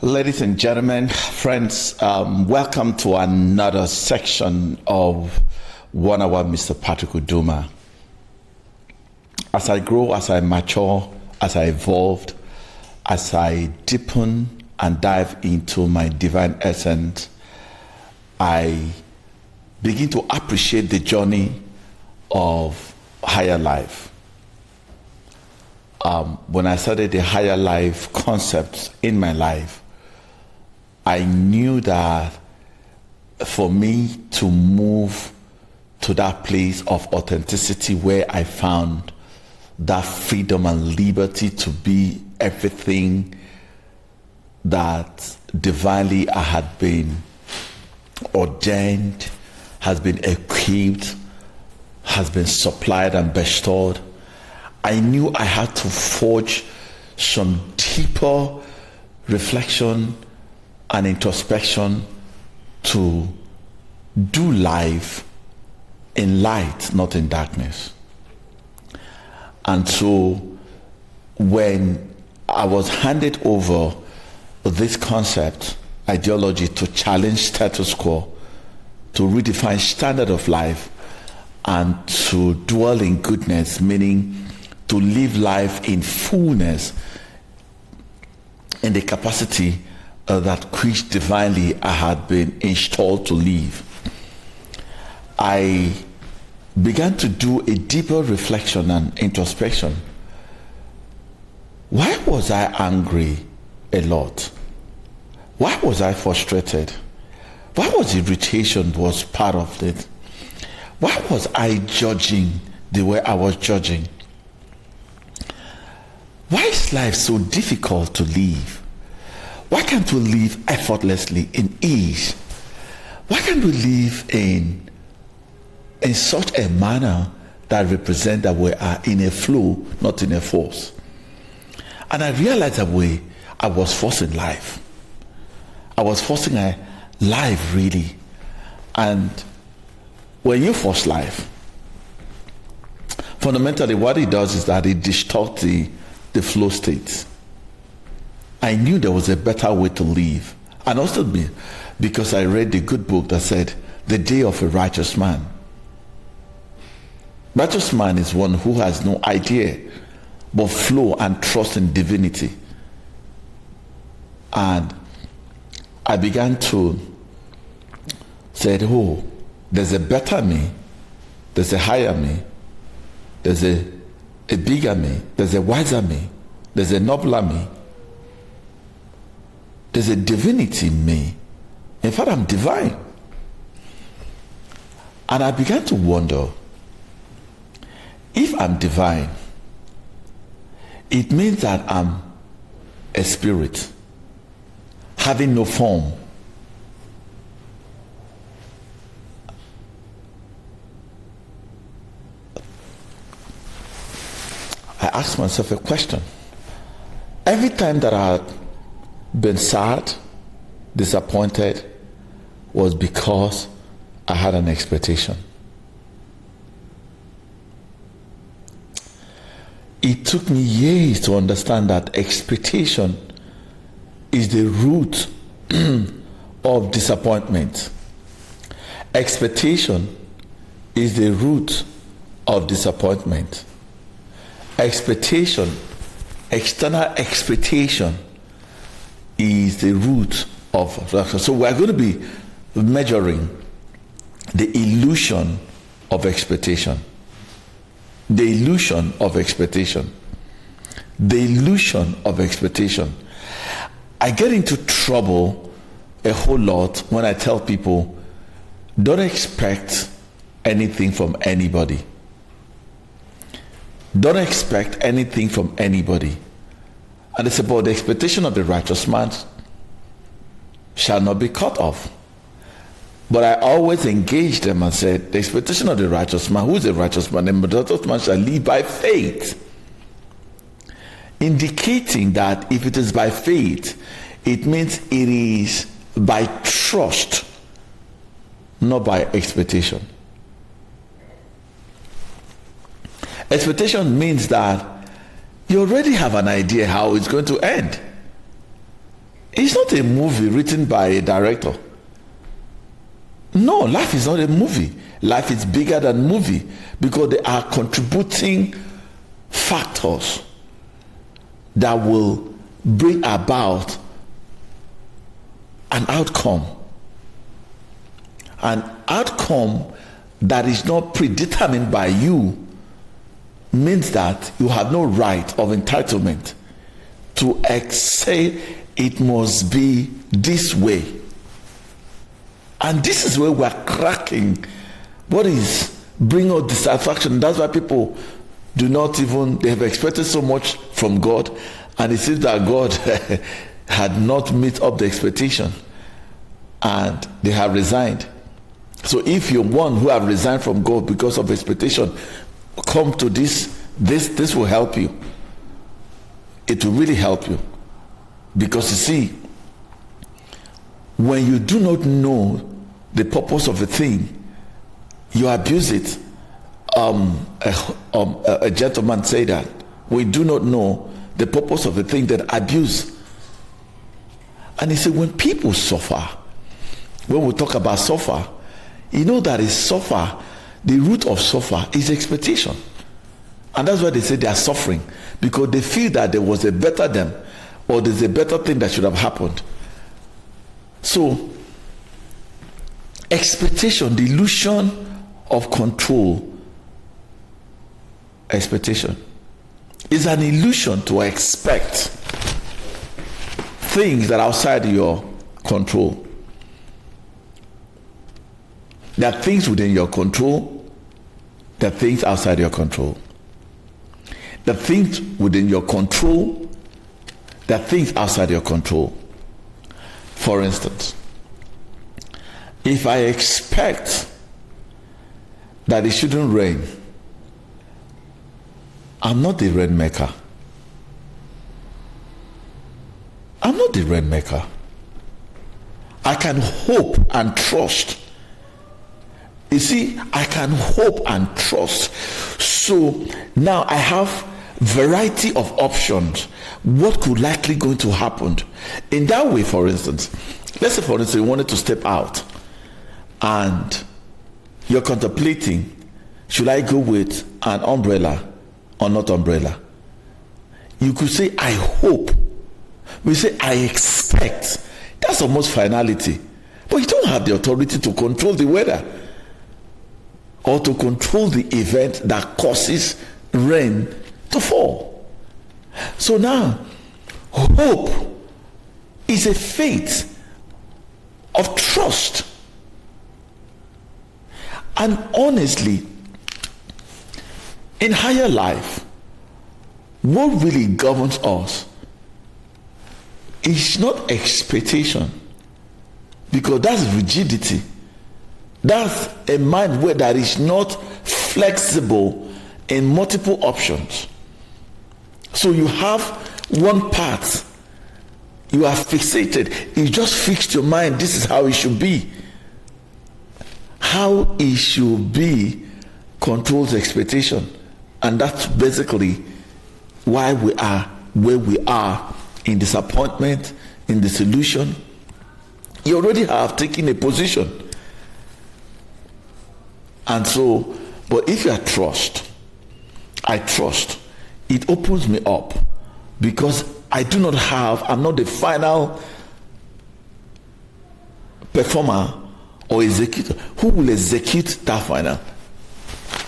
Ladies and gentlemen, friends, welcome to another section of 1 Hour Mr. Patrick Uduma. As I grow, as I mature, as I evolved, as I deepen and dive into my divine essence, I begin to appreciate the journey of higher life. When I started the higher life concepts in my life, I knew that for me to move to that place of authenticity where I found that freedom and liberty to be everything that divinely I had been ordained, has been equipped, has been supplied and bestowed, I knew I had to forge some deeper reflection and introspection to do life in light, not in darkness. And so when I was handed over this concept, ideology, to challenge status quo, to redefine standard of life, and to dwell in goodness, meaning to live life in fullness, in the capacity that which divinely I had been installed to live, I began to do a deeper reflection and introspection. Why was I angry a lot? Why was I frustrated? Why was irritation was part of it? Why was I judging the way I was judging? Why is life so difficult to live? Why can't we live effortlessly in ease? Why can't we live in such a manner that represents that we are in a flow, not in a force? And I realized that I was forcing life. I was forcing a life, really. And when you force life, fundamentally what it does is that it distorts the flow states. I knew there was a better way to live. And also because I read the good book that said, the day of a righteous man. Righteous man is one who has no idea but flow and trust in divinity. And I began to say, oh, there's a better me, there's a higher me, there's a bigger me, there's a wiser me, there's a nobler me, there's a divinity in me. In fact, I'm divine. And I began to wonder, if I'm divine, it means that I'm a spirit, having no form. I asked myself a question. Every time that I had been sad, disappointed, was because I had an expectation. It took me years to understand that expectation is the root of disappointment. Expectation is the root of disappointment. Expectation, external expectation, is the root of. So we're going to be measuring the illusion of expectation. The illusion of expectation. The illusion of expectation. I get into trouble a whole lot when I tell people, don't expect anything from anybody. Don't expect anything from anybody. And it's about the expectation of the righteous man shall not be cut off. But I always engage them and said, the expectation of the righteous man, who is the righteous man? The righteous man shall live by faith. Indicating that if it is by faith, it means it is by trust, not by expectation. Expectation means that you already have an idea how it's going to end. It's not a movie written by a director. No, life is not a movie. Life is bigger than movie because there are contributing factors that will bring about an outcome. An outcome that is not predetermined by you means that you have no right of entitlement to say it must be this way. And this is where we're cracking what is bringing out dissatisfaction. That's why people do not even, they have expected so much from God, and it seems that God had not met up the expectation and they have resigned. So if you're one who have resigned from God because of expectation, come to this will help you. It will really help you. Because you see, when you do not know the purpose of a thing, you abuse it. A gentleman said that we do not know the purpose of a thing, that abuse. And he said, when people suffer, when we talk about suffer, you know that is suffer, the root of suffer is expectation. And that's why they say they are suffering, because they feel that there was a better them, or there's a better thing that should have happened. So expectation, the illusion of control, expectation is an illusion to expect things that are outside your control. There are things within your control, there are things outside your control. The things within your control, there are things outside your control. For instance, if I expect that it shouldn't rain, I'm not the rainmaker. I'm not the rainmaker. I can hope and trust. You see, I can hope and trust. So now I have variety of options. What could likely going to happen? In that way, for instance, let's say for instance you wanted to step out and you're contemplating, should I go with an umbrella or not umbrella? You could say, I hope. We say, I expect. That's almost finality. But you don't have the authority to control the weather or to control the event that causes rain to fall. So now, hope is a faith of trust. And honestly, in higher life, what really governs us is not expectation, because that's rigidity. That's a mind where that is not flexible in multiple options. So you have one path, you are fixated, you just fixed your mind, this is how it should be. How it should be controls expectation. And that's basically why we are where we are, in disappointment, in disillusion. You already have taken a position. And so, but if you are trust, I trust, it opens me up, because I'm not the final performer or executor. Who will execute that final?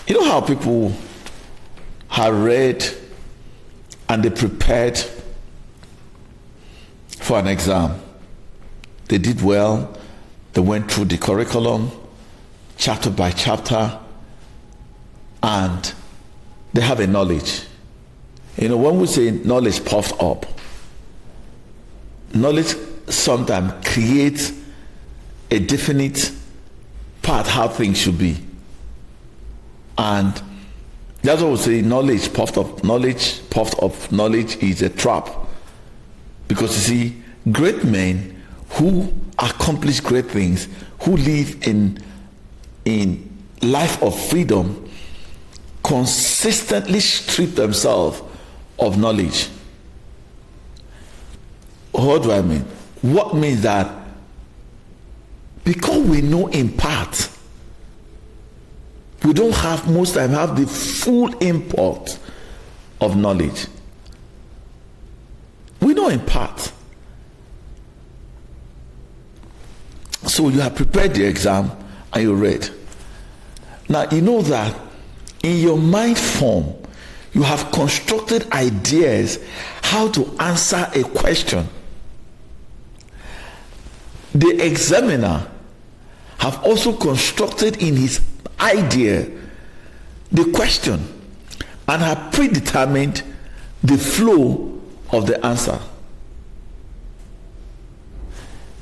You know how people have read and they prepared for an exam. They did well. They went through the curriculum, chapter by chapter, and they have a knowledge. You know, when we say knowledge puffed up, knowledge sometimes creates a definite path how things should be. And that's what we say, knowledge puffed up. Knowledge puffed up. Knowledge is a trap. Because you see, great men who accomplish great things, who live in life of freedom, consistently strip themselves of knowledge. What do I mean? What means that because we know in part, we don't have most time have the full import of knowledge. We know in part. So you have prepared the exam and you read. Now you know that in your mind form, you have constructed ideas how to answer a question. The examiner have also constructed in his idea the question and have predetermined the flow of the answer.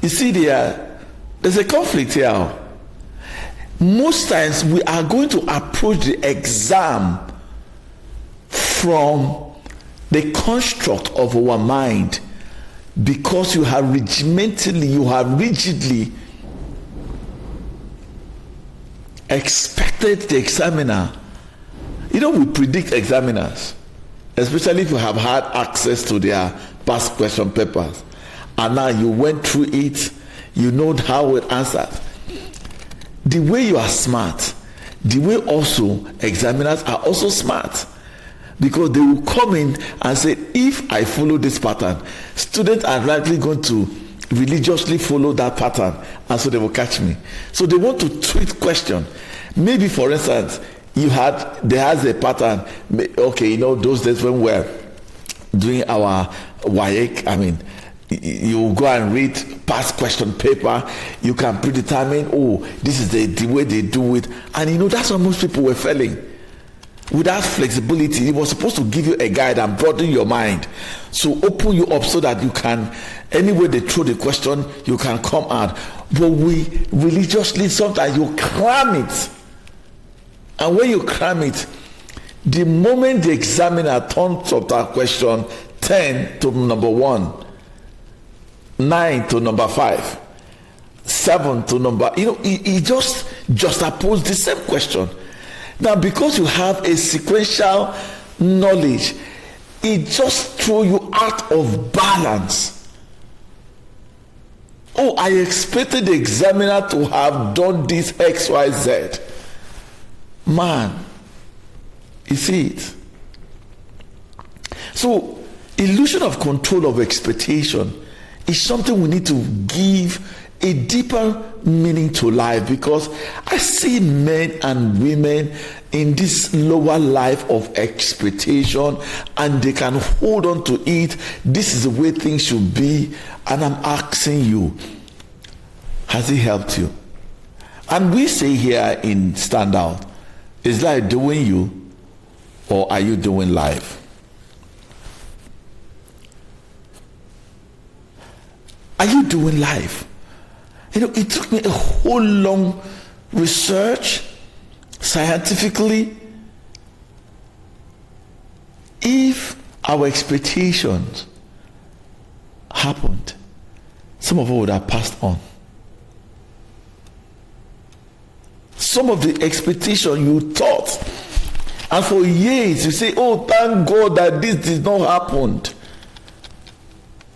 You see, there's a conflict here. Most times we are going to approach the exam from the construct of our mind because you have rigidly expected the examiner. You know, we predict examiners, especially if you have had access to their past question papers, and now you went through it, you know how it answered. The way you are smart, the way also examiners are also smart, because they will come in and say, if I follow this pattern, students are likely going to religiously follow that pattern, and so they will catch me. So they want to tweak question. Maybe, for instance, there has a pattern. Okay, you know, those days when we're doing our WAEC, you go and read past question paper, you can predetermine, this is the way they do it, and you know that's what most people were failing. Without flexibility, it was supposed to give you a guide and broaden your mind, so open you up so that you can, anywhere they throw the question, you can come out. But we religiously, sometimes you cram it, and when you cram it, the moment the examiner turns up that question 10 to number 1, 9 to number 5, 7 to number, he just juxtapose the same question. Now, because you have a sequential knowledge, it just throw you out of balance. I expected the examiner to have done this XYZ. Man, you see it. So, illusion of control of expectation is something we need to give a deeper meaning to life, because I see men and women in this lower life of expectation and they can hold on to it. This is the way things should be, and I'm asking you, has it helped you? And we say here in Standout, is life doing you, or are you doing life? Are you doing life? It took me a whole long research, scientifically. If our expectations happened, some of us would have passed on. Some of the expectation you thought, and for years you say, thank God that this did not happen.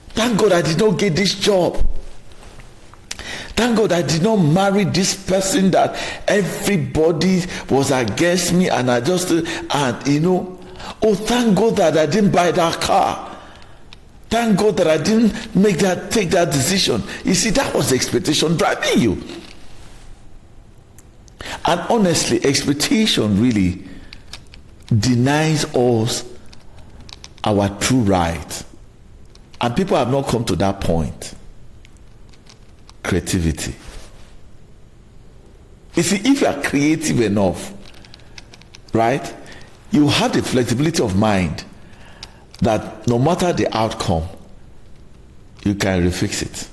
Thank God I did not get this job. Thank God I did not marry this person that everybody was against me, and I just, thank God that I didn't buy that car. Thank God that I didn't take that decision. You see, that was the expectation driving you. And honestly, expectation really denies us our true right. And people have not come to that point. Creativity. You see, if you are creative enough, right, you have the flexibility of mind that no matter the outcome, you can refix it.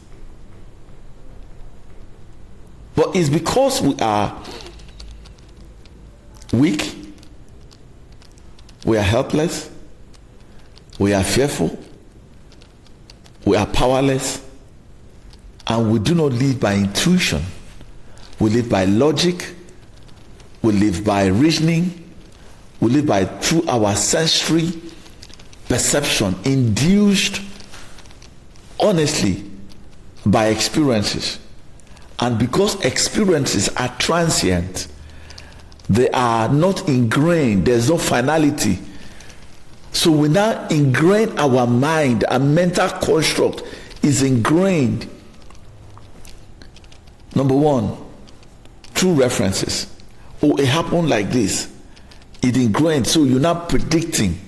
But it's because we are weak, we are helpless, we are fearful, we are powerless, and we do not live by intuition. We live by logic, we live by reasoning, we live through our sensory perception, induced, honestly, by experiences. And because experiences are transient, they are not ingrained, there's no finality. So we now ingrain our mind, our mental construct is ingrained. Number one, through references. Oh, it happened like this. It ingrained, so you're not predicting.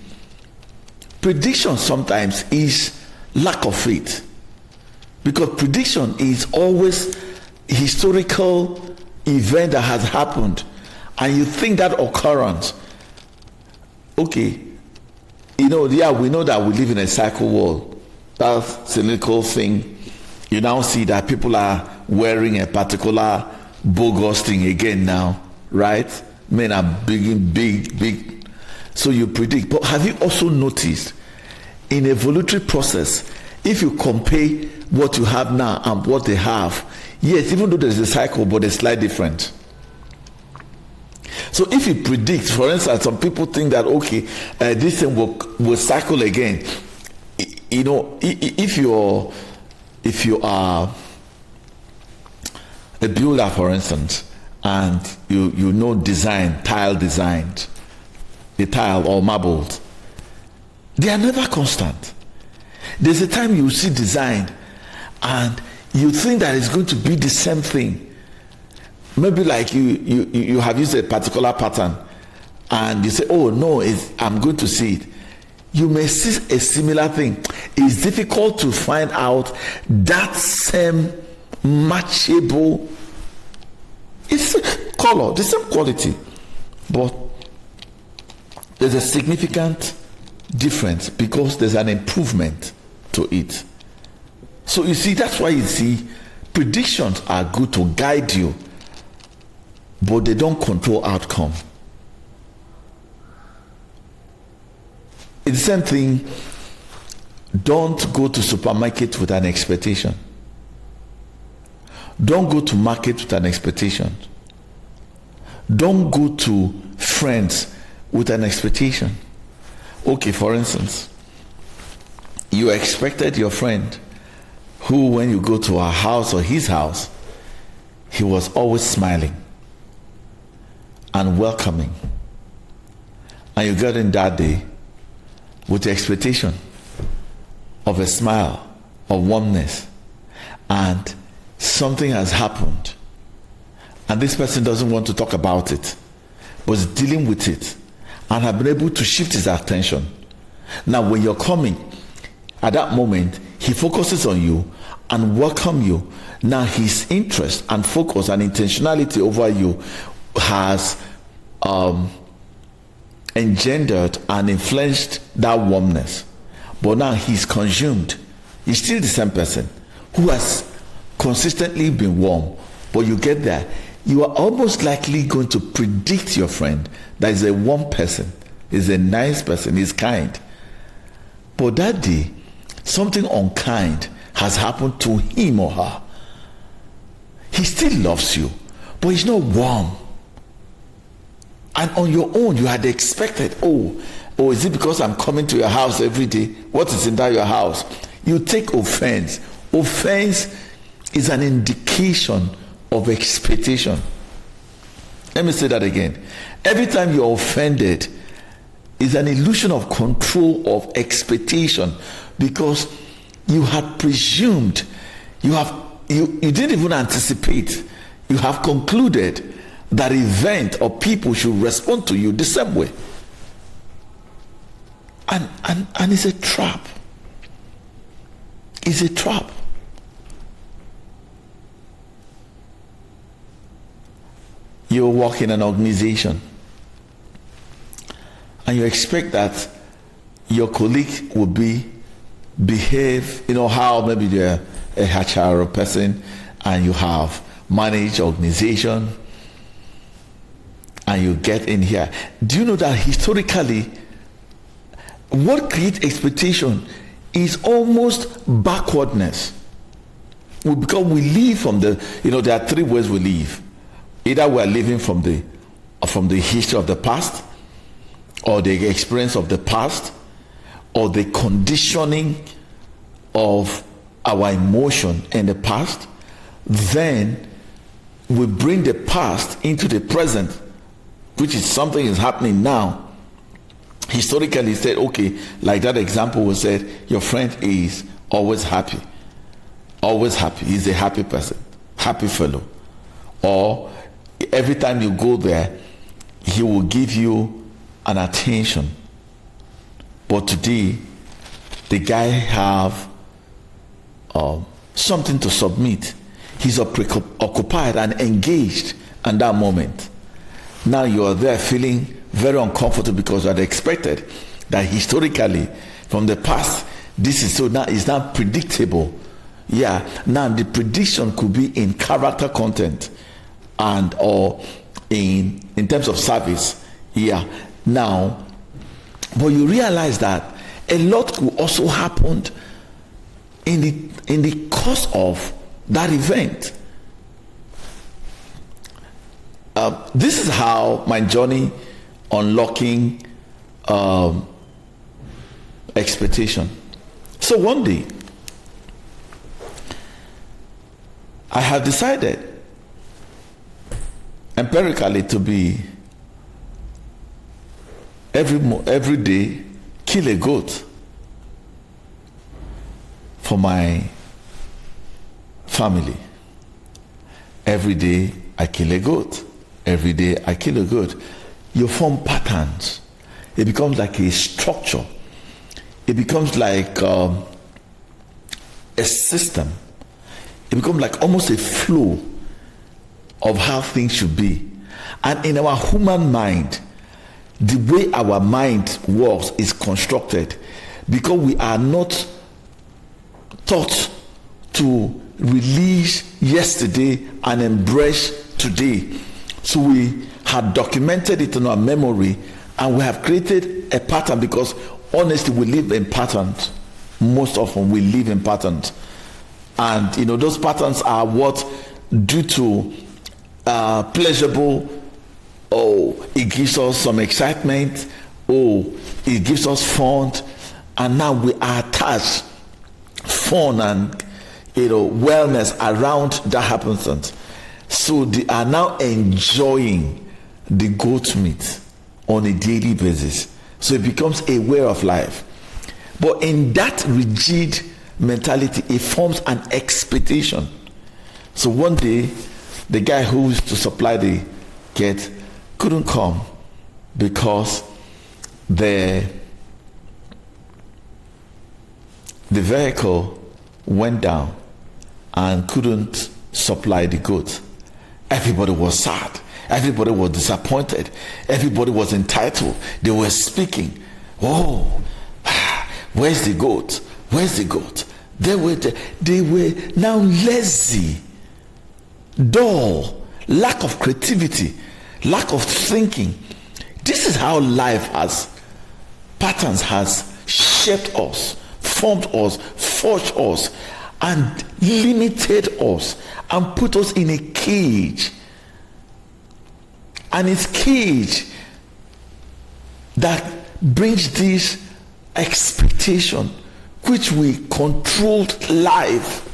Prediction sometimes is lack of faith, because prediction is always historical event that has happened, and you think that occurrence, okay, we know that we live in a cycle world. That's cynical thing. You now see that people are wearing a particular bogus thing again now, right? Men are big. So you predict. But have you also noticed in evolutionary process, if you compare what you have now and what they have, yes, even though there's a cycle, but it's slightly different. So if you predict, for instance, some people think that this thing will cycle again. If you are a builder, for instance, and you know tile designed, the tile or marbles, they are never constant. There's a time you see design and you think that it's going to be the same thing. Maybe like you have used a particular pattern and you say, oh no, I'm going to see it. You may see a similar thing. It's difficult to find out that same matchable, it's color, the same quality, but there's a significant difference because there's an improvement to it. So you see, that's why you see predictions are good to guide you, but they don't control outcome. It's the same thing. Don't go to supermarket with an expectation. Don't go to market with an expectation. Don't go to friends with an expectation. Okay, for instance, you expected your friend who, when you go to her house or his house, he was always smiling and welcoming. And you got in that day with the expectation of a smile, of warmness, and something has happened. And this person doesn't want to talk about it, but is dealing with it and have been able to shift his attention. Now, when you're coming, at that moment, he focuses on you and welcome you. Now, his interest and focus and intentionality over you has engendered and influenced that warmness. But now he's consumed. He's still the same person who has consistently been warm. But you get there, you are almost likely going to predict your friend that is a warm person, is a nice person, is kind. But that day, something unkind has happened to him or her. He still loves you, but he's not warm. And on your own, you had expected, is it because I'm coming to your house every day? What is in that your house? You take offense. Offense is an indication of expectation. Let me say that again. Every time you're offended, is an illusion of control of expectation, because you had presumed, you didn't even anticipate, you have concluded that event or people should respond to you the same way. And it's a trap. It's a trap. You work in an organization and you expect that your colleague will behave, how maybe they're a HR person and you have managed organization and you get in here. Do you know that historically, what creates expectation is almost backwardness? Because we live from there are three ways we live. Either we are living from the history of the past, or the experience of the past, or the conditioning of our emotion in the past, then we bring the past into the present, which is something is happening now. Historically said, okay, like that example was said, your friend is always happy. Always happy. He's a happy person, happy fellow. Or every time you go there, he will give you an attention. But today, the guy have something to submit. He's occupied and engaged in that moment. Now you are there feeling very uncomfortable because you had expected that historically from the past, this is so now it's not predictable. Yeah, now the prediction could be in character content and or in terms of service. Yeah, now, but you realize that a lot will also happen in the course of that event. This is how my journey unlocking expectation. So one day, I have decided empirically to be every day kill a goat for my family. Every day I kill a goat. Every day I kill a goat. You form patterns. It becomes like a structure. It becomes like a system. It becomes like almost a flow of how things should be. And in our human mind, the way our mind works is constructed because we are not taught to release yesterday and embrace today. So we have documented it in our memory and we have created a pattern because honestly we live in patterns. Most often we live in patterns. And those patterns are what due to pleasurable, it gives us some excitement, it gives us fun, and now we are attached fun and wellness around that happens. So they are now enjoying the goat meat on a daily basis. So it becomes a way of life. But in that rigid mentality, it forms an expectation. So one day, the guy who used to supply the gate couldn't come because the vehicle went down and couldn't supply the goods. Everybody was sad. Everybody was disappointed. Everybody was entitled. They were speaking. Oh, where's the goat? Where's the goat? They were now lazy, dull, lack of creativity, lack of thinking. This is how life patterns has shaped us, formed us, forged us, and limited us, and put us in a cage. And it's cage that brings this expectation, which we controlled life.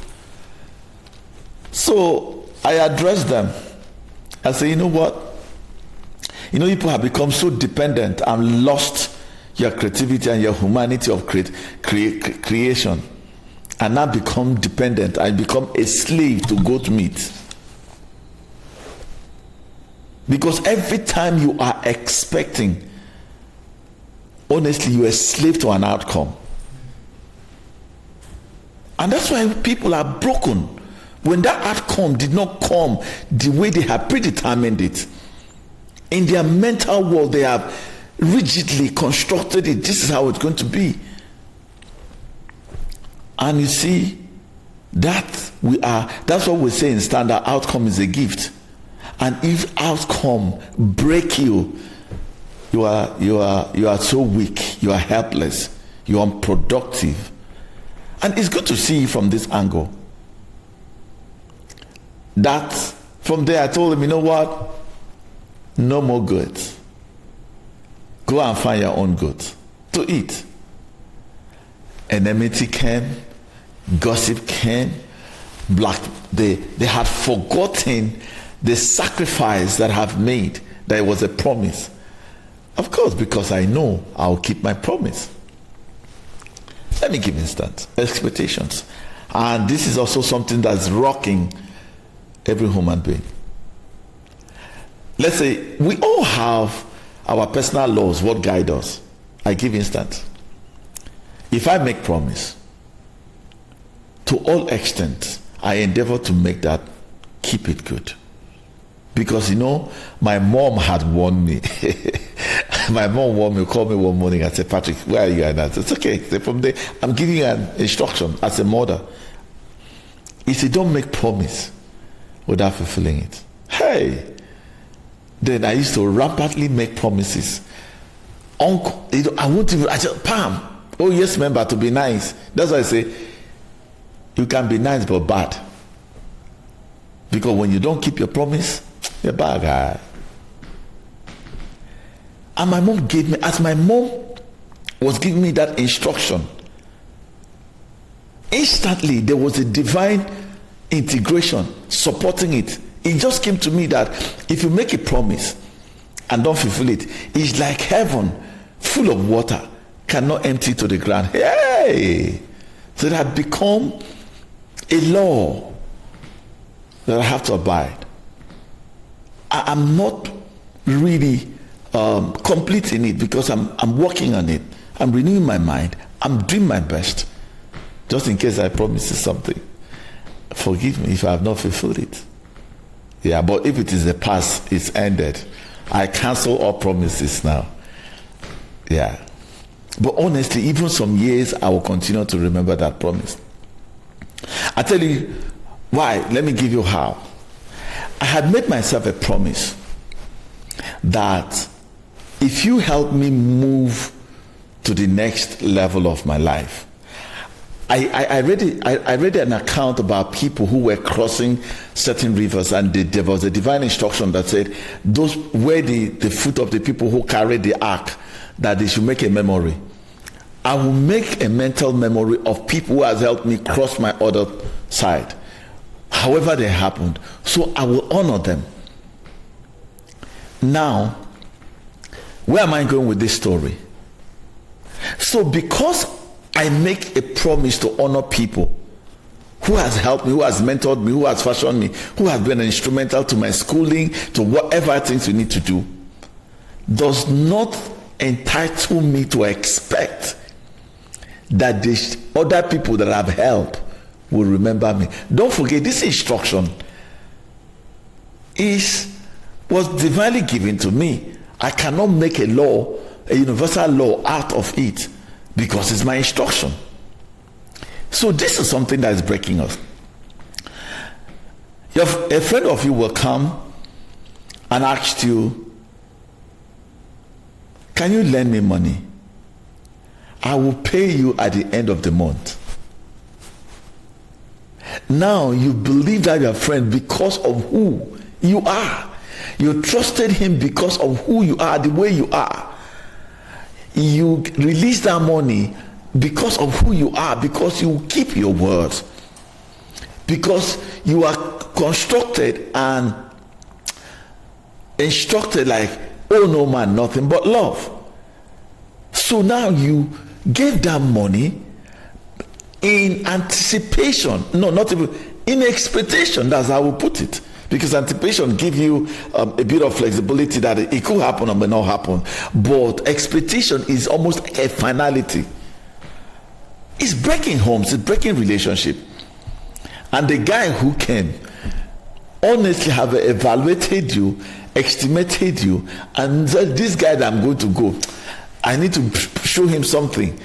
So I addressed them. I say, you know what? People have become so dependent and lost your creativity and your humanity of creation, and now become dependent and become a slave to goat meat. Because every time you are expecting, honestly, you are a slave to an outcome. And that's why people are broken. When that outcome did not come the way they have predetermined it, in their mental world, they have rigidly constructed it. This is how it's going to be. And you see, that's what we say in standard, outcome is a gift. And if outcome break you, you are so weak, you are helpless, you are unproductive. And it's good to see from this angle. That from there I told him, you know what? No more goods. Go and find your own goods to eat. Enmity came, gossip came. They had forgotten the sacrifice that I have made, that it was a promise. Of course, because I know I'll keep my promise. Let me give instance. Expectations. And this is also something that's rocking every human being. Let's say we all have our personal laws, what guide us. I give instance. If I make promise, to all extent, I endeavor to make that, keep it good. Because my mom had warned me. My mom warned me, called me one morning and said, Patrick, where are you at? I said, it's okay. So from there, I'm giving you an instruction as a mother. He said, don't make promise without fulfilling it. Hey! Then I used to rampantly make promises. Uncle, I said, Pam, oh yes, member, to be nice. That's why I say, you can be nice but bad. Because when you don't keep your promise, you're a bad guy. And my mom gave me, as my mom was giving me that instruction, instantly there was a divine integration supporting it. It just came to me that if you make a promise and don't fulfill it, it's like heaven full of water cannot empty to the ground. Hey! So it had become a law that I have to abide. I'm not really complete in it because I'm working on it. I'm renewing my mind. I'm doing my best. Just in case I promise you something. Forgive me if I have not fulfilled it. Yeah, but if it is the past, it's ended. I cancel all promises now. Yeah. But honestly, even some years, I will continue to remember that promise. I tell you why. Let me give you how. I had made myself a promise that if you help me move to the next level of my life, I read an account about people who were crossing certain rivers, and there was a divine instruction that said those were the foot of the people who carried the ark, that they should make a memory. I will make a mental memory of people who has helped me cross my other side, however they happened. So I will honor them. Now, where am I going with this story? So because I make a promise to honor people who has helped me, who has mentored me, who has fashioned me, who has been instrumental to my schooling, to whatever things we need to do, does not entitle me to expect that the other people that I've helped will remember me. Don't forget, this instruction was divinely given to me. I cannot make a law, a universal law out of it, because it's my instruction. So this is something that is breaking us. A friend of you will come and ask you, can you lend me money? I will pay you at the end of the month. Now you believe that your friend because of who you are. You trusted him because of who you are, the way you are. You release that money because of who you are, because you keep your words, because you are constructed and instructed like, oh no man, nothing but love. So now you gave that money in anticipation, no, not even in expectation. That's how I will put it. Because anticipation gives you a bit of flexibility that it could happen or may not happen. But expectation is almost a finality. It's breaking homes, it's breaking relationship. And the guy who came honestly have evaluated you, estimated you, and said, this guy that I'm going to go, I need to show him something.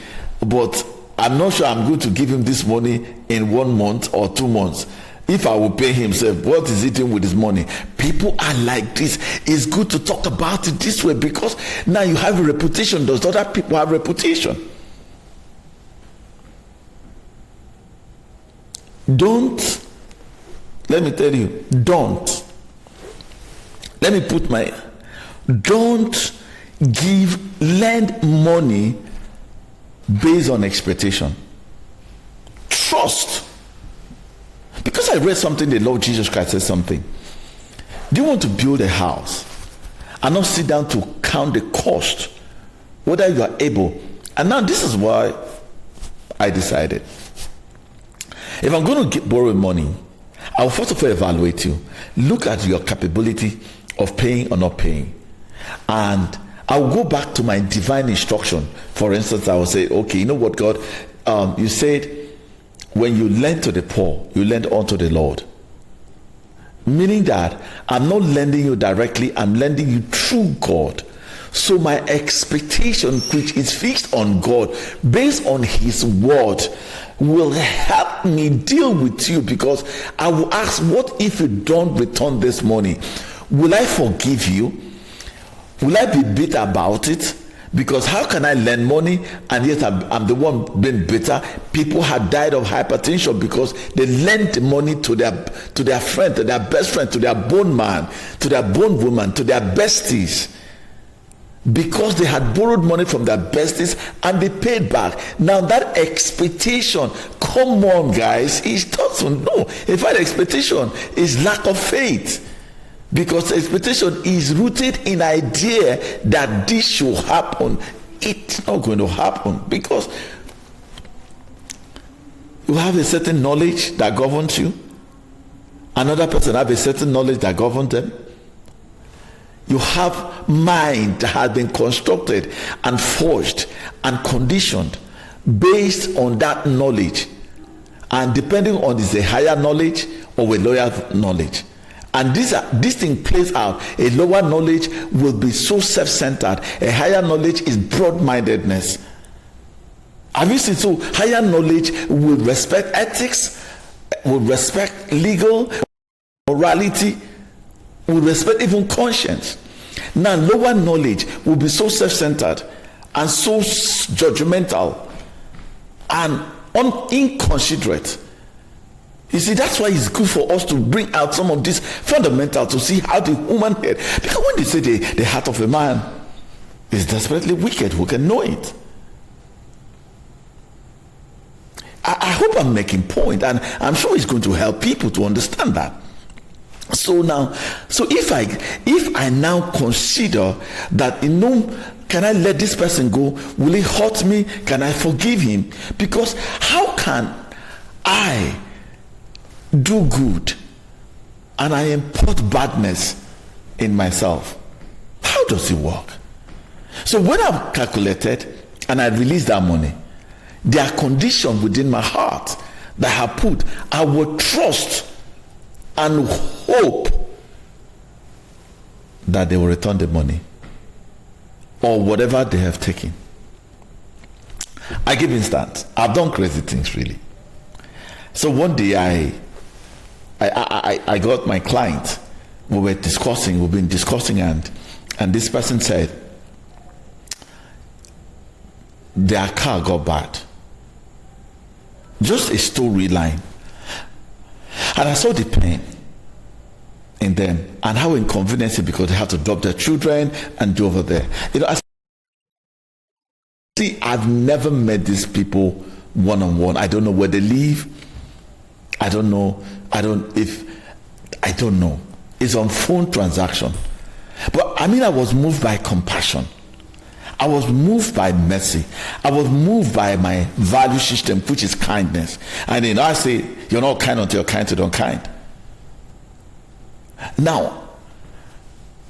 But I'm not sure I'm going to give him this money in 1 month or 2 months. If I will pay himself, what is he doing with his money? People are like this. It's good to talk about it this way because now you have a reputation. Those other people have reputation. Don't, let me tell you, don't. Let me put don't lend money based on expectation. trust. Because I read something, the Lord Jesus Christ said something. Do you want to build a house and not sit down to count the cost, whether you are able? And now this is why I decided, if I'm going to borrow money, I will first of all evaluate you, look at your capability of paying or not paying, and I will go back to my divine instruction. For instance, I will say, okay, you know what, God, you said when you lend to the poor, you lend unto the Lord. Meaning that I'm not lending you directly, I'm lending you through God. So my expectation, which is fixed on God, based on his word, will help me deal with you, because I will ask, what if you don't return this money? Will I forgive you? Will I be bitter about it? Because how can I lend money and yet I'm the one being bitter? People had died of hypertension because they lent money to their friend, to their best friend, to their bone man, to their bone woman, to their besties, because they had borrowed money from their besties and they paid back. Now that expectation, come on guys, is doesn't know. In fact, expectation is lack of faith. Because expectation is rooted in idea that this should happen. It's not going to happen, because you have a certain knowledge that governs you. Another person have a certain knowledge that governs them. You have mind that has been constructed and forged and conditioned based on that knowledge. And depending on is a higher knowledge or a lower knowledge. And this thing plays out. A lower knowledge will be so self-centered. A higher knowledge is broad-mindedness. Have you seen? So higher knowledge will respect ethics, will respect legal morality, will respect even conscience. Now lower knowledge will be so self-centered and so judgmental and inconsiderate. You see, that's why it's good for us to bring out some of these fundamentals to see how the human head, because when they say the heart of a man is desperately wicked, who can know it? I hope I'm making point, and I'm sure it's going to help people to understand that. So now, if I now consider that, can I let this person go? Will he hurt me? Can I forgive him? Because how can I do good and I import badness in myself? How does it work? So when I've calculated and I release that money, there are conditions within my heart that I have put. I will trust and hope that they will return the money or whatever they have taken. I give instance. I've done crazy things, really. So one day I got my client. We've been discussing, and this person said their car got bad. Just a storyline. And I saw the pain in them and how inconvenient it, because they have to drop their children and do over there. I've never met these people one-on-one. I don't know where they live. I don't know. I don't know. It's on phone transaction. But I was moved by compassion. I was moved by mercy. I was moved by my value system, which is kindness. And I say, you're not kind until you're kind to the unkind. Now,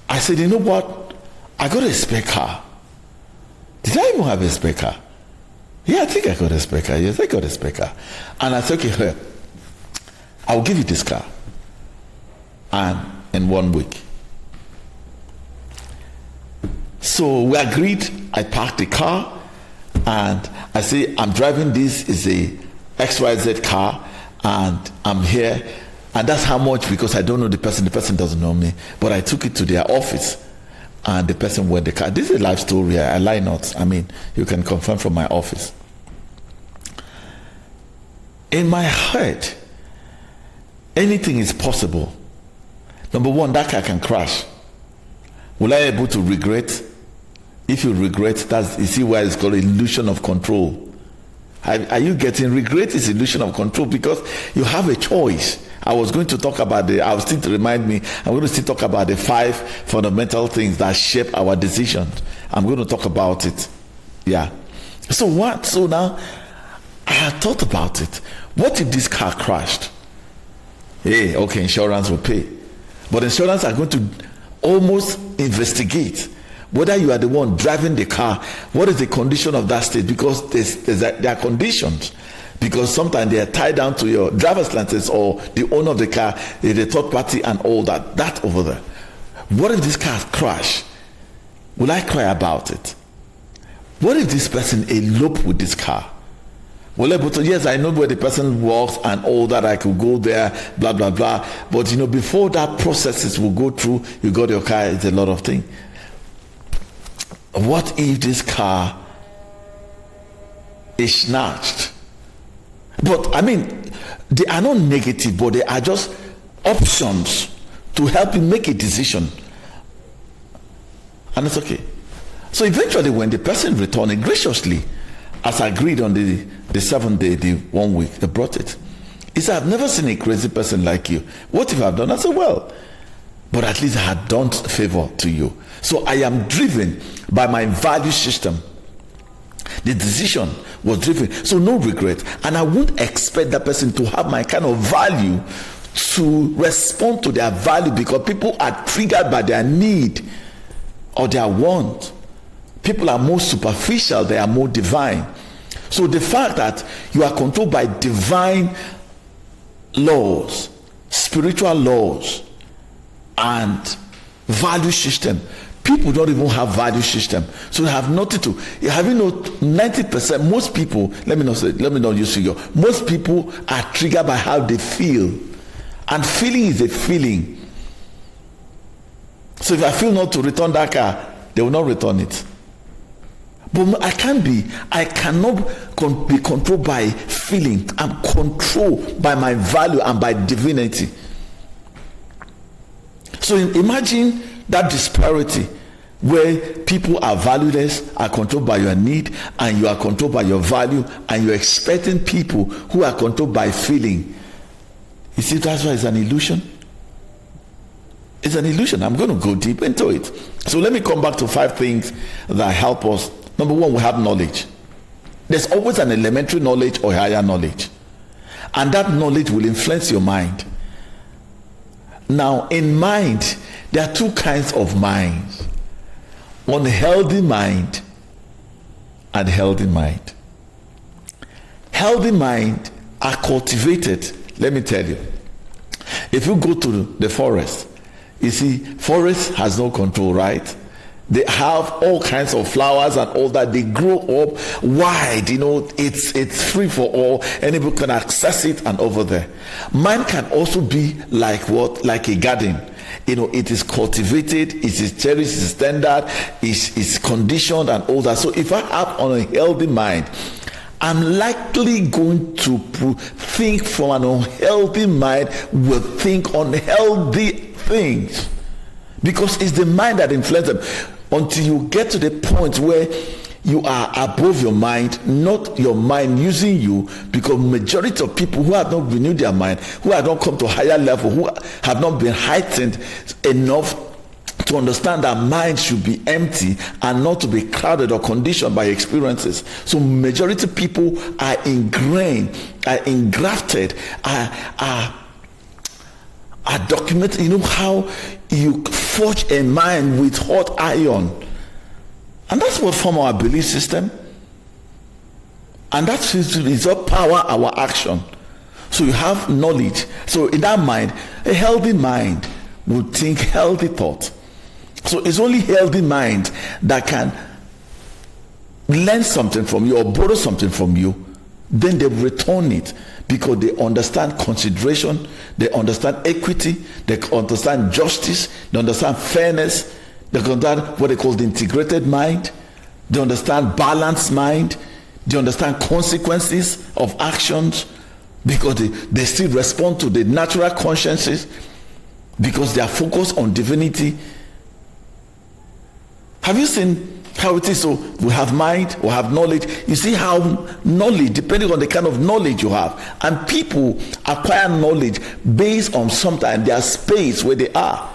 I said, you know what? I got a spare car. Did I even have a spare car? Yeah, I think I got a spare car. Yes, I got a spare car. And I said, okay, here, I'll give you this car. And in 1 week. So we agreed. I parked the car and I say, I'm driving, this is a XYZ car and I'm here, and that's how much, because I don't know the person doesn't know me, but I took it to their office and the person went the car. This is a life story, I lie not. You can confirm from my office. In my head, anything is possible. Number one, that car can crash. Will I be able to regret? If you regret, you see why it's called illusion of control. Are you getting? Regret is illusion of control, because you have a choice. I was going to talk about I'm going to still talk about the 5 fundamental things that shape our decisions. I'm going to talk about it. Yeah. So what? So now, I had thought about it. What if this car crashed? Hey, okay, insurance will pay. But insurance are going to almost investigate whether you are the one driving the car. What is the condition of that state? Because there are conditions. Because sometimes they are tied down to your driver's license or the owner of the car, the third party and all that. That over there. What if this car crash? Will I cry about it? What if this person elope with this car? Well, but yes, I know where the person walks and all that. I could go there, blah, blah, blah. But, before that processes will go through, you got your car, it's a lot of things. What if this car is snatched? But, they are not negative, but they are just options to help you make a decision. And it's okay. So eventually, when the person returned graciously, as agreed on the 7th day, the 1 week, they brought it. He said, I've never seen a crazy person like you. What if I've done? I said, well, but at least I had done favor to you. So I am driven by my value system. The decision was driven. So no regret. And I won't expect that person to have my kind of value to respond to their value, because people are triggered by their need or their want. People are more superficial, they are more divine. So the fact that you are controlled by divine laws, spiritual laws, and value system. People don't even have value system, so they have nothing to. Have you know 90%? Most people, let me not use figure. Most people are triggered by how they feel, and feeling is a feeling. So if I feel not to return that car, they will not return it. But I cannot be controlled by feeling. I'm controlled by my value and by divinity. So imagine that disparity where people are valueless, are controlled by your need, and you are controlled by your value, and you're expecting people who are controlled by feeling. You see, that's why it's an illusion. It's an illusion. I'm going to go deep into it. So let me come back to 5 things that help us. Number 1, we have knowledge. There's always an elementary knowledge or higher knowledge. And that knowledge will influence your mind. Now, in mind, there are 2 kinds of minds. Unhealthy mind and healthy mind. Healthy mind are cultivated. Let me tell you. If you go to the forest, you see, forest has no control, right? They have all kinds of flowers and all that. They grow up wide, it's free for all. Anybody can access it and over there. Mine can also be like what? Like a garden. It is cultivated, it is cherished, it is tended, it's conditioned and all that. So if I have an unhealthy mind, I'm likely going to think from an unhealthy mind, will think unhealthy things. Because it's the mind that influences them. Until you get to the point where you are above your mind, not your mind using you, because majority of people who have not renewed their mind, who have not come to a higher level, who have not been heightened enough to understand that mind should be empty and not to be crowded or conditioned by experiences. So majority of people are ingrained, are engrafted, are documented. How you forge a mind with hot iron, and that's what form our belief system, and that is what power our action. So you have knowledge. So in that mind, a healthy mind will think healthy thought. So it's only healthy mind that can learn something from you or borrow something from you, then they return it, because they understand consideration, they understand equity, they understand justice, they understand fairness, they understand what they call the integrated mind, they understand balanced mind, they understand consequences of actions, because they still respond to the natural consciences, because they are focused on divinity. Have you seen How it is. So we have mind, we have knowledge. You see how knowledge, depending on the kind of knowledge you have, and people acquire knowledge based on sometimes their space where they are.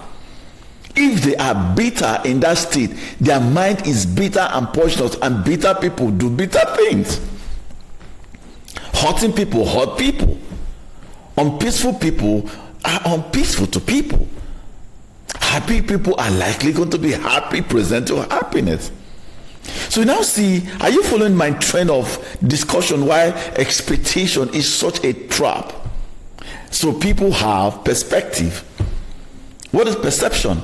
If they are bitter in that state, their mind is bitter and poisonous, and bitter people do bitter things. Hurting people hurt people. Unpeaceful people are unpeaceful to people. Happy people are likely going to be happy, present your happiness. So now see, are you following my trend of discussion why expectation is such a trap? So people have perspective. What is perception?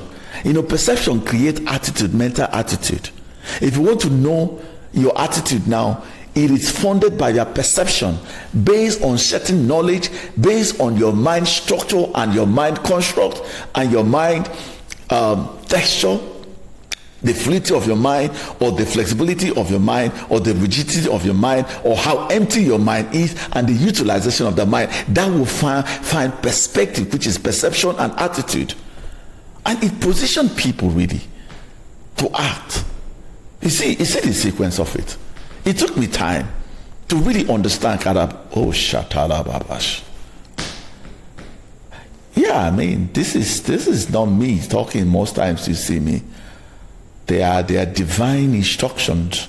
Perception creates attitude, mental attitude. If you want to know your attitude now, it is funded by your perception based on certain knowledge, based on your mind structure and your mind construct and your mind texture, the fluidity of your mind, or the flexibility of your mind, or the rigidity of your mind, or how empty your mind is, and the utilization of the mind. That will find perspective, which is perception and attitude. And it positions people really to act. You see the sequence of it. It took me time to really understand Shatala. Yeah, this is not me talking. Most times you see me. They are divine instructions.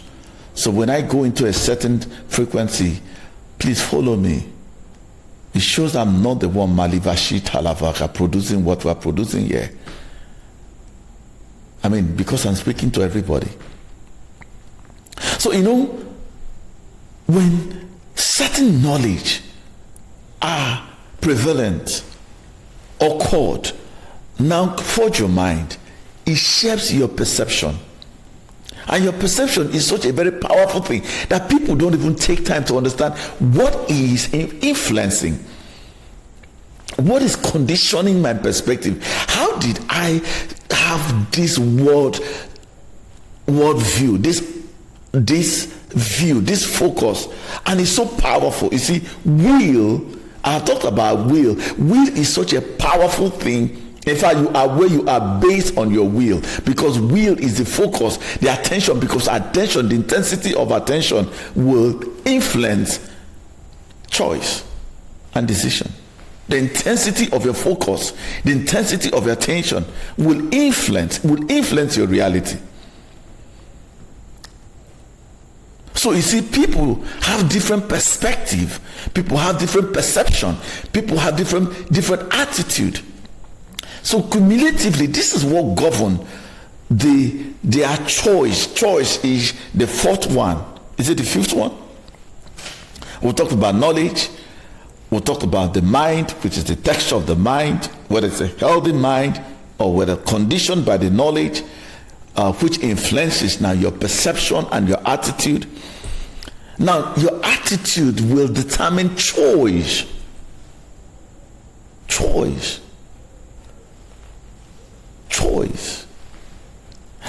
So when I go into a certain frequency, please follow me. It shows I'm not the one Malivashi Talavaka producing what we're producing here. Because I'm speaking to everybody. So when certain knowledge are prevalent or called, now forge your mind. It shapes your perception. And your perception is such a very powerful thing that people don't even take time to understand what is influencing, what is conditioning my perspective. How did I have this world view, this view, this focus? And it's so powerful. You see, will, I talked about will. Will is such a powerful thing. In fact, you are where you are based on your will, because will is the focus, the attention, because attention, the intensity of attention will influence choice and decision. The intensity of your focus, the intensity of your attention will influence your reality. So you see, people have different perspective, people have different perception, people have different attitude. So cumulatively, this is what governs their choice. Choice is the fourth one. Is it the fifth one? We talked about knowledge. We talked about the mind, which is the texture of the mind, whether it's a healthy mind or whether conditioned by the knowledge, which influences now your perception and your attitude. Now, your attitude will determine choice. Choice.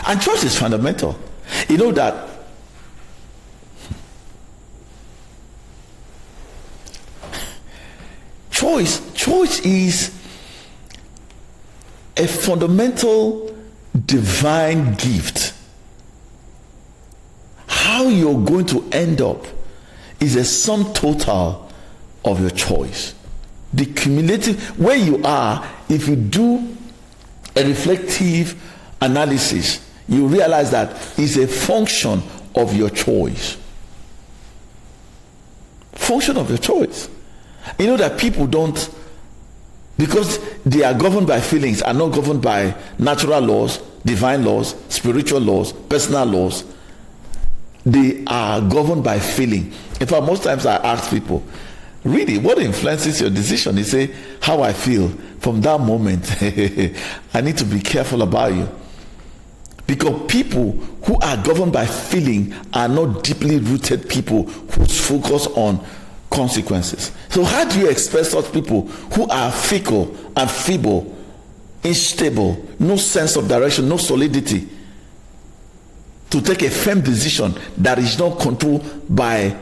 And choice is fundamental. You know that choice is a fundamental divine gift. How you're going to end up is a sum total of your choice. The cumulative, where you are, if you do a reflective analysis, you realize that it's a function of your choice. Function of your choice. You know that people don't, because they are governed by feelings, are not governed by natural laws, divine laws, spiritual laws, personal laws. They are governed by feeling. In fact, most times I ask people, really, what influences your decision? They say, how I feel. From that moment, I need to be careful about you. Because people who are governed by feeling are not deeply rooted people who focus on consequences. So how do you expect such people who are fickle and feeble, unstable, no sense of direction, no solidity, to take a firm decision that is not controlled by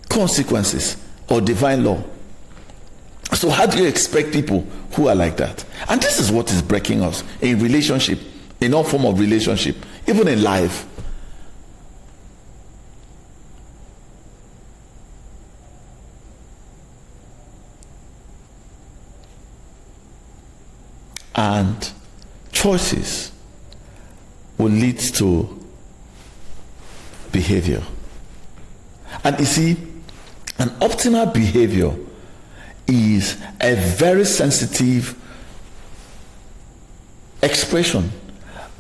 consequences or divine law? So how do you expect people who are like that? And this is what is breaking us in relationship, in all form of relationship, even in life. and choices will lead to behavior. And you see, an optimal behavior is a very sensitive expression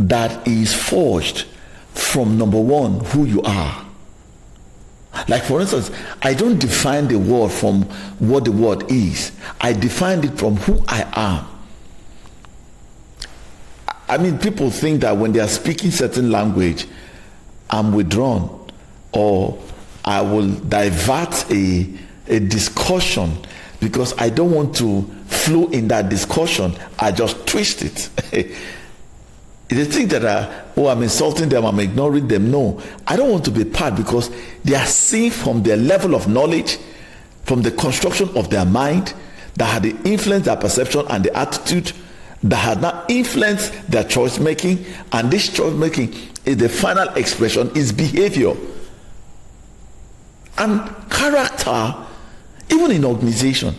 that is forged from, number one, who you are. Like, for instance, I don't define the word from what the word is. I define it from who I am. I mean, people think that when they are speaking certain language, I'm withdrawn, or I will divert a discussion because I don't want to flow in that discussion. I just twist it. They think that I'm insulting them, I'm ignoring them. No, I don't want to be part, because they are seeing from their level of knowledge, from the construction of their mind, that had influenced their perception and the attitude, that had not influenced their choice making, and this choice making is the final expression, is behavior. And character, even in organization,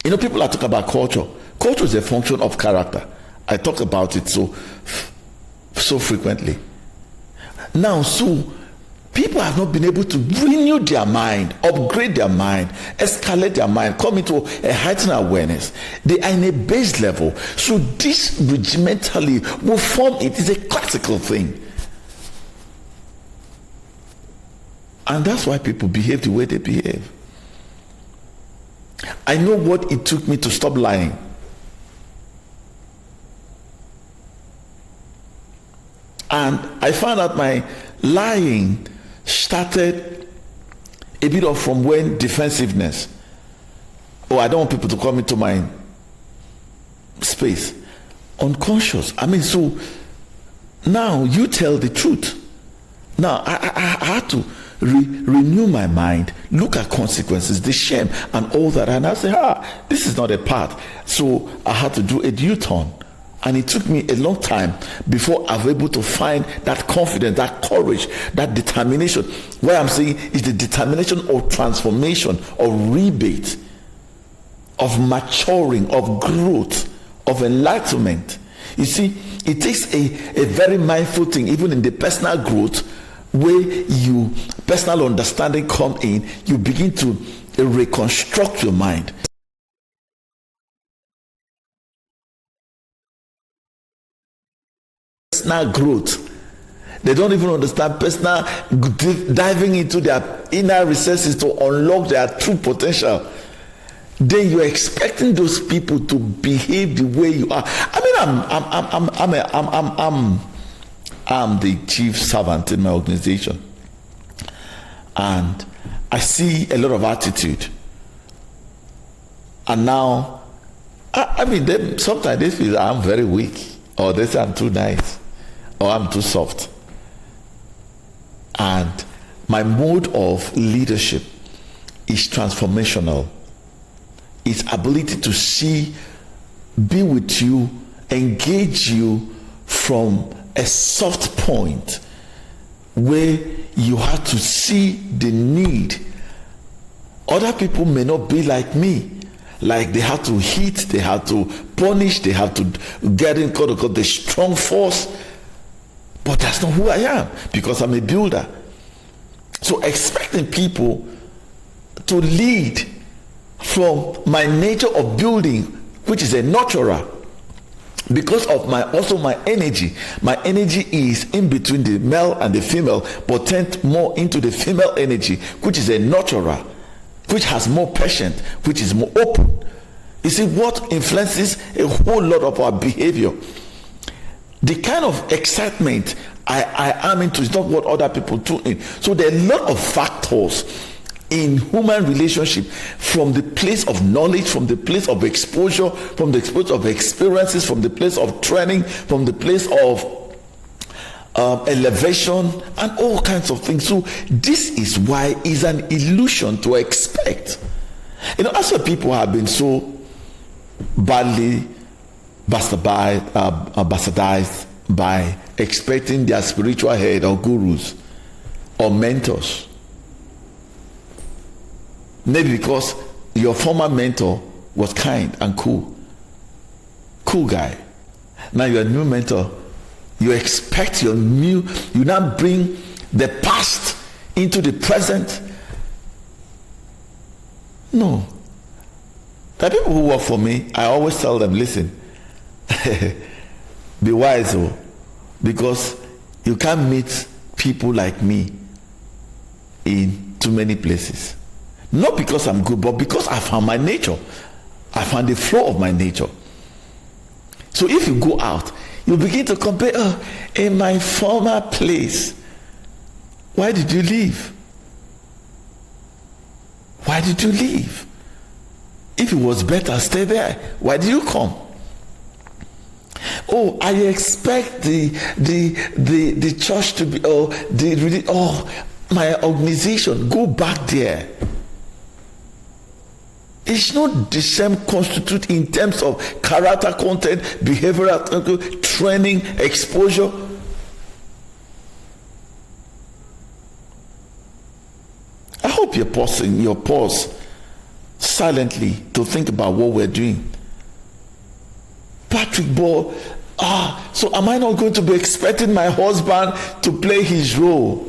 people are talking about culture. Culture is a function of character. I talk about it so frequently. Now, so people have not been able to renew their mind, upgrade their mind, escalate their mind, come into a heightened awareness. They are in a base level. So this regimentally will form it. It's a classical thing. And that's why people behave the way they behave. I know what it took me to stop lying. And I found out my lying started a bit of from when defensiveness. Oh, I don't want people to come into my space. Unconscious. I mean, so now you tell the truth. Now I had to renew my mind, look at consequences, the shame and all that. And I say, this is not a path. So I had to do a U-turn. And it took me a long time before I was able to find that confidence, that courage, that determination. What I'm saying is the determination of transformation, of rebate, of maturing, of growth, of enlightenment. You see, it takes a very mindful thing, even in the personal growth, where you personal understanding come in, you begin to reconstruct your mind. Personal growth. They don't even understand personal diving into their inner recesses to unlock their true potential. Then you're expecting those people to behave the way you are. I mean, I'm the chief servant in my organization, and I see a lot of attitude. And now, sometimes they feel I'm very weak, or they say I'm too nice, or I'm too soft. And my mode of leadership is transformational. Its ability to see, be with you, engage you from a soft point where you have to see the need. Other people may not be like me. Like they have to hit, they have to punish, they have to get in the strong force. But that's not who I am, because I'm a builder. So expecting people to lead from my nature of building, which is a nurturer, because of my energy. My energy is in between the male and the female, but tend more into the female energy, which is a nurturer, which has more patience, which is more open. You see, what influences a whole lot of our behavior, the kind of excitement I am into is not what other people do in. So there are a lot of factors in human relationship, from the place of knowledge, from the place of exposure, from the place of experiences, from the place of training, from the place of elevation, and all kinds of things. So this is why it's an illusion to expect. That's why people have been so badly bastardized by expecting their spiritual head or gurus or mentors. Maybe because your former mentor was kind and cool, Cool guy. Now you're a new mentor. You expect you now bring the past into the present. No. The people who work for me, I always tell them, listen, be wise, because you can't meet people like me in too many places. Not because I'm good, but because I found my nature. I found the flow of my nature. So if you go out, you begin to compare, in my former place, why did you leave? Why did you leave? If it was better, stay there. Why did you come? Oh, I expect the church to be, my organization, go back there. It's not the same constitute in terms of character content, behavioral training, exposure. I hope you're pausing your pause silently to think about what we're doing. Patrick Ball, so am I not going to be expecting my husband to play his role?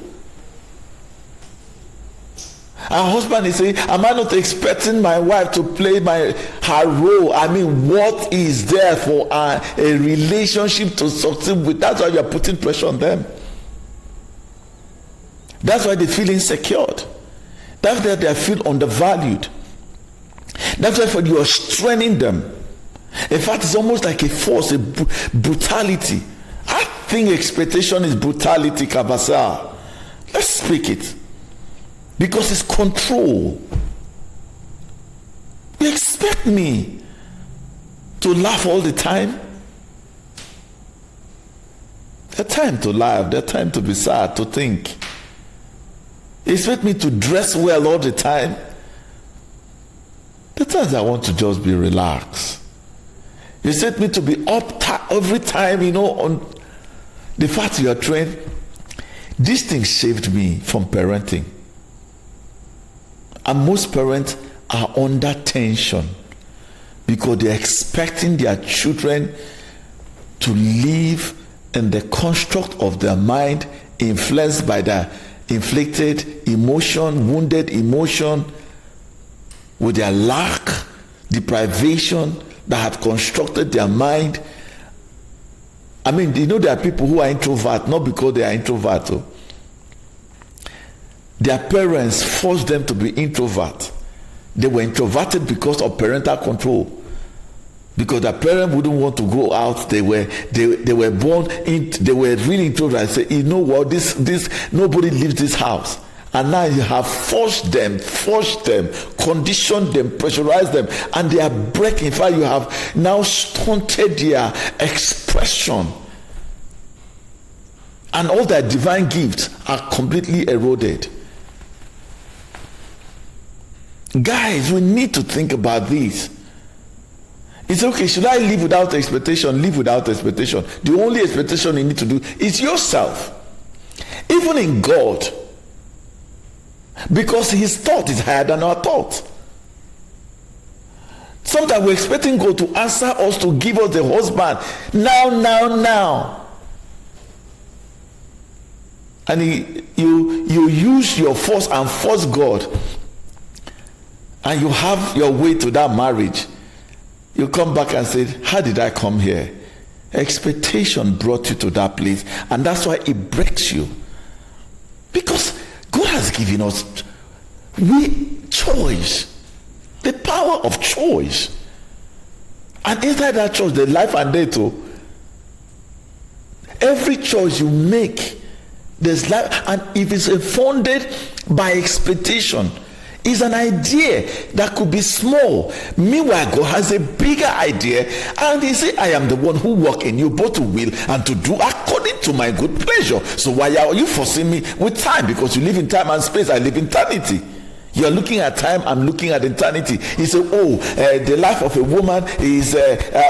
Our husband is saying, am I not expecting my wife to play her role? I mean, what is there for a relationship to succeed with? That's why you're putting pressure on them. That's why they feel insecure. That's why they feel undervalued. That's why you are straining them. In fact, it's almost like a force, a brutality. I think expectation is brutality, Kabasa. Let's speak it. Because it's control. You expect me to laugh all the time? There's time to laugh, there's time to be sad, to think. You expect me to dress well all the time? The times I want to just be relaxed. You expect me to be up every time, on the fact you are trained. These things saved me from parenting. And most parents are under tension because they're expecting their children to live in the construct of their mind, influenced by the inflicted emotion, wounded emotion, with their lack, deprivation that had constructed their mind. I mean, there are people who are introverts, not because they are introverts. Their parents forced them to be introverts. They were introverted because of parental control. Because their parents wouldn't want to go out. They were born in. They were really introverted. Say, you know what? This nobody leaves this house. And now you have forced them, conditioned them, pressurized them, and they are breaking. In fact, you have now stunted their expression. And all their divine gifts are completely eroded. Guys, we need to think about this. It's okay, should I live without expectation? Live without expectation. The only expectation you need to do is yourself. Even in God. Because his thought is higher than our thought. Sometimes we're expecting God to answer us, to give us the husband. Now. And you use your force and force God. And you have your way to that marriage. You come back and say, how did I come here? Expectation brought you to that place. And that's why it breaks you. Because God has given us choice. The power of choice. And inside that choice, the life and death too. Every choice you make, there's life. And if it's funded by expectation, is an idea that could be small. Meanwhile, God has a bigger idea, and he said, I am the one who work in you both to will and to do according to my good pleasure. So why are you forcing me with time? Because you live in time and space, I live in eternity. You are looking at time, I'm looking at eternity. He said, the life of a woman is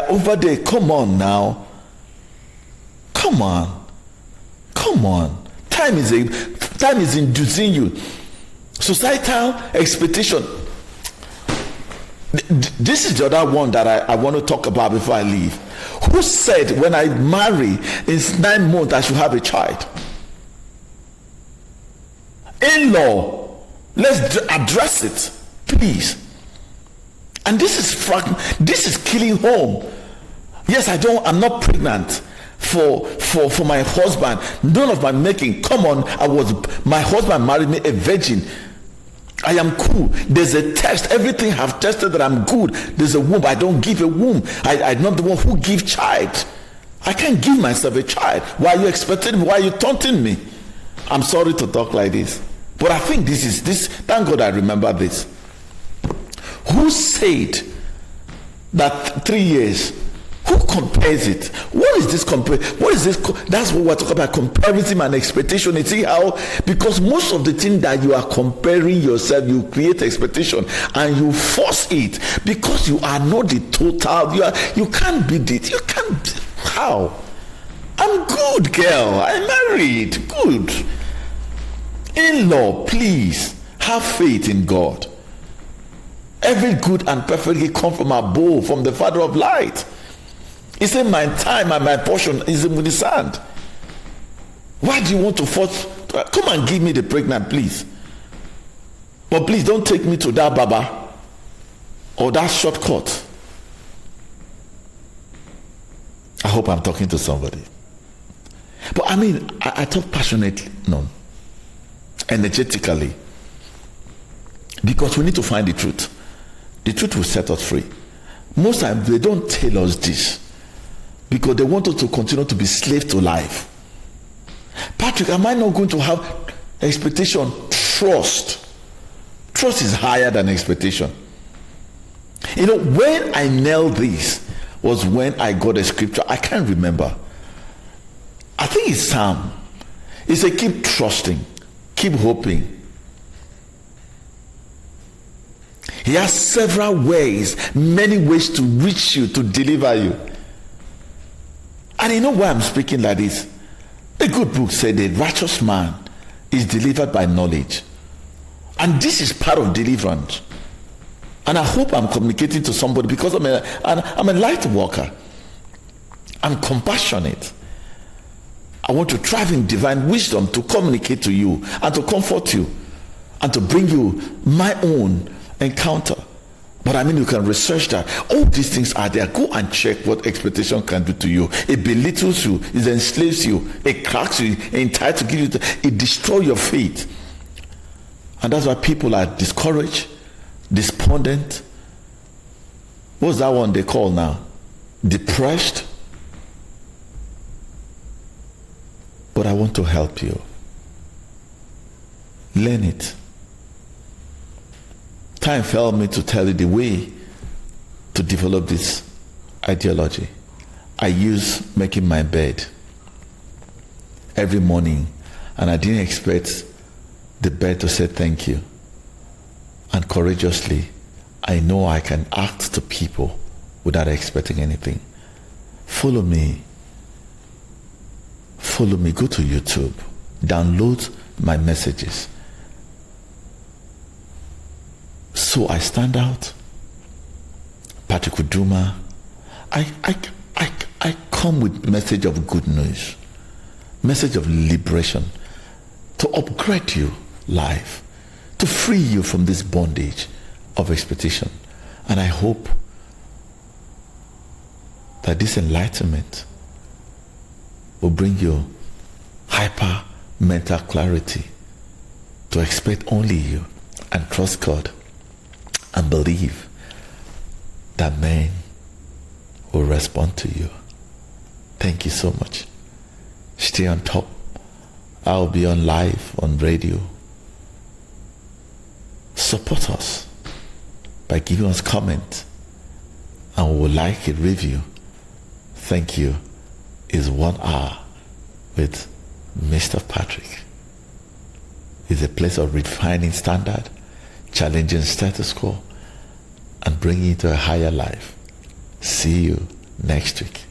over there. Come on now. Come on. Time is inducing you. Societal expectation. This is the other one that I want to talk about before I leave. Who said when I marry in 9 months I should have a child? In-law, let's address it, please. And this is killing home. Yes, I'm not pregnant for my husband. None of my making. Come on, my husband married me a virgin. I am cool. There's a test. Everything have tested that I'm good. There's a womb. I don't give a womb. I'm not the one who give child. I can't give myself a child. Why are you expecting me? Why are you taunting me? I'm sorry to talk like this, but I think this. Thank God I remember this. Who said that 3 years? Who compares it? What is this compare? What is this? That's what we're talking about, comparison and expectation. You see how, because most of the thing that you are comparing yourself, you create expectation and you force it because you are not the total. You can't be it. You can't. How? I'm good, girl. I'm married. Good. In-law, please have faith in God. Every good and perfect gift come from above, from the Father of light. He said, my time and my portion is with the sand. Why do you want to force? Come and give me the pregnant, please. But please don't take me to that baba or that shortcut. I hope I'm talking to somebody. But I talk passionately, no, energetically, because we need to find the truth. The truth will set us free. Most times they don't tell us this because they want us to continue to be slave to life. Patrick, am I not going to have expectation? Trust is higher than expectation. When I nailed this was when I got a scripture. I can't remember. I think it's Psalm. It said, keep trusting, keep hoping. He has several ways, many ways to reach you, to deliver you. And you know why I'm speaking like this? A good book said the righteous man is delivered by knowledge. And this is part of deliverance. And I hope I'm communicating to somebody because I'm a light worker. I'm compassionate. I want to thrive in divine wisdom to communicate to you and to comfort you and to bring you my own encounter. But you can research that. All these things are there. Go and check what expectation can do to you. It belittles you, it enslaves you, it cracks you, it entices to give you, it destroys your faith. And that's why people are discouraged, despondent. What's that one they call now? Depressed. But I want to help you. Learn it. Time failed me to tell you the way to develop this ideology. I use making my bed every morning, and I didn't expect the bed to say thank you. And courageously, I know I can act to people without expecting anything. Follow me. Follow me. Go to YouTube. Download my messages. So I stand out. Patrick Uduma. I come with message of good news, message of liberation, to upgrade you life, to free you from this bondage of expectation. And I hope that this enlightenment will bring you hyper mental clarity to expect only you and trust God and believe that man will respond to you. Thank you so much. Stay on top. I'll be on live on radio. Support us by giving us comment, and we will like a review. Thank you. Is 1 hour with Mr. Patrick. It's a place of refining standard, challenging status quo, and bringing you to a higher life. See you next week.